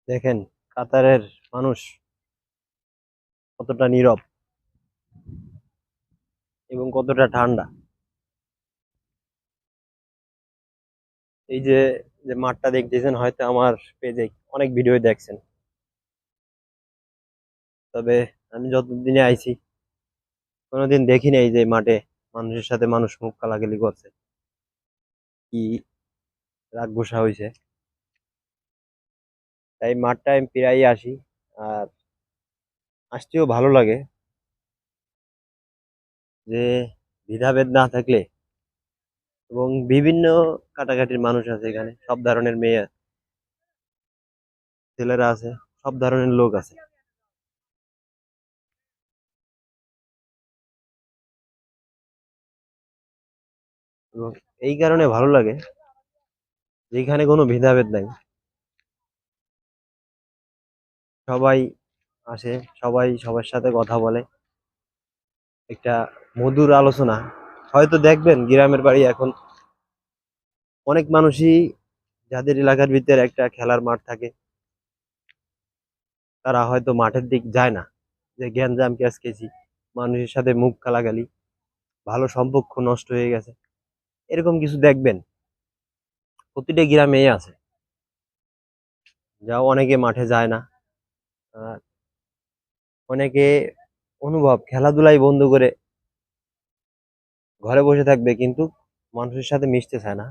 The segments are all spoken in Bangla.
দেখেন কাতারের মানুষ কতটা নীরব এবং কতটা ঠান্ডা। এই যে যে মাঠটা দেখতেছেন, হয়তো আমার পেজে অনেক ভিডিও দেখছেন, তবে আমি যতদিনে আইছি কোনোদিন দেখি নাই যে মাঠে মানুষের সাথে মানুষ মুখ কালাকালি করছে, কি রাগ গোসা হয়েছে। তাই মাঠটা আমি প্রায়ই আসি, আর আসতেও ভালো লাগে যে ভেদাভেদ না থাকলে, এবং বিভিন্ন কাটাকাটির মানুষ আছে এখানে, সব ধরনের মেয়ে ছেলেরা আছে, সব ধরনের লোক আছে। এবং এই কারণে ভালো লাগে যে এখানে কোনো ভেদাভেদ নাই, সবাই আসে, সবাই সবার সাথে কথা বলে, একটা মধুর আলোচনা। হয়তো দেখবেন গ্রামের বাড়ি এখন অনেক মানুষই, যাদের এলাকার ভিতরে একটা খেলার মাঠ থাকে, তারা হয়তো মাঠের দিক যায় না, যে গ্যাঞ্জাম ক্যাচ খেয়েছি, মানুষের সাথে মুখ গালাগালি, ভালো সম্পর্ক নষ্ট হয়ে গেছে, এরকম কিছু দেখবেন প্রতিটা গ্রামেই আছে। যা অনেকে মাঠে যায় না, আর অনেকে অনুভব খেলাধুলাই বন্ধ করে ঘরে বসে থাকবে, কিন্তু মানুষের সাথে মিশতে চায় না।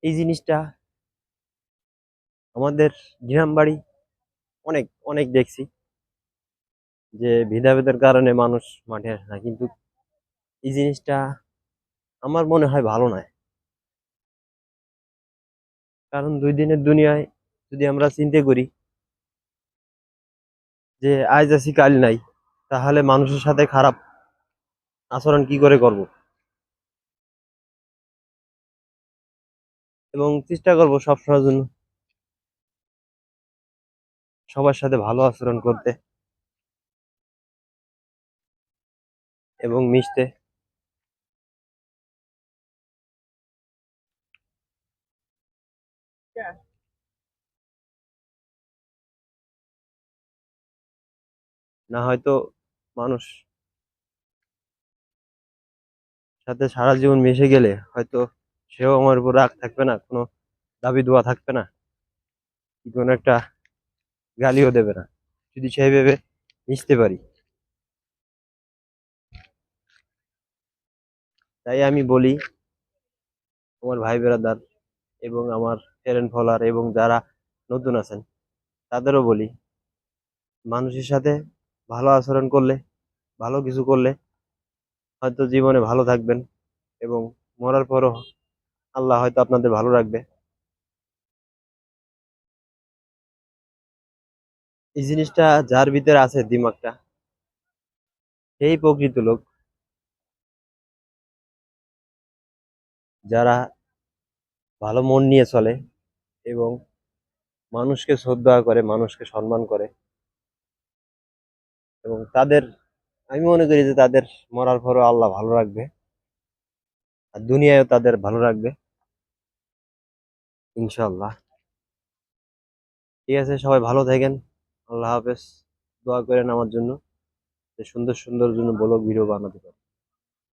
এই জিনিসটা আমাদের গ্রাম বাড়ি অনেক অনেক দেখছি, যে ভেদাভেদের কারণে মানুষ মাঠে আসে না, কিন্তু এই জিনিসটা আমার মনে হয় ভালো নয়। কারণ দুই দিনের দুনিয়ায় যদি আমরা চিন্তা করি যে আজ আছি কাল নাই, তাহলে মানুষের সাথে খারাপ আচরণ কি করে করব? এবং চেষ্টা করব সবসময়ের জন্য সবার সাথে ভালো আচরণ করতে এবং মিশতে। না হয়তো মানুষ সাথে সারা জীবন মিশে গেলে হয়তো সেও আমার উপর রাগ থাকবে না, কোনো দাবি দোয়া থাকবে না, কি কোনো একটা গালিও দেবে না, যদি সেইভাবে মিশতে পারি। তাই আমি বলি আমার ভাই বেড়াদার এবং আমার ফ্রেন্ড ফলোয়ার এবং যারা নতুন আছেন তাদেরও বলি, মানুষের সাথে ভালো আচরণ করলে, ভালো কিছু করলে হয়তো জীবনে ভালো থাকবেন, এবং মরার পরও আল্লাহ হয়তো আপনাদের ভালো রাখবে। এই জিনিসটা যার ভিতরে আছে দিমাগটা, সেই প্রকৃত লোক। যারা ভালো মন নিয়ে চলে এবং মানুষকে শ্রদ্ধা করে, মানুষকে সম্মান করে, এবং তাদের, আমি মনে করি যে তাদের মরার পরও আল্লাহ ভালো রাখবে, আর দুনিয়ায়ও তাদের ভালো রাখবে ইনশাল্লাহ। ঠিক আছে, সবাই ভালো থাকেন। আল্লাহ হাফেজ। দোয়া করেন আমার জন্য, যে সুন্দর সুন্দর জন্য ব্লগ ভিডিও বানাতে পারি।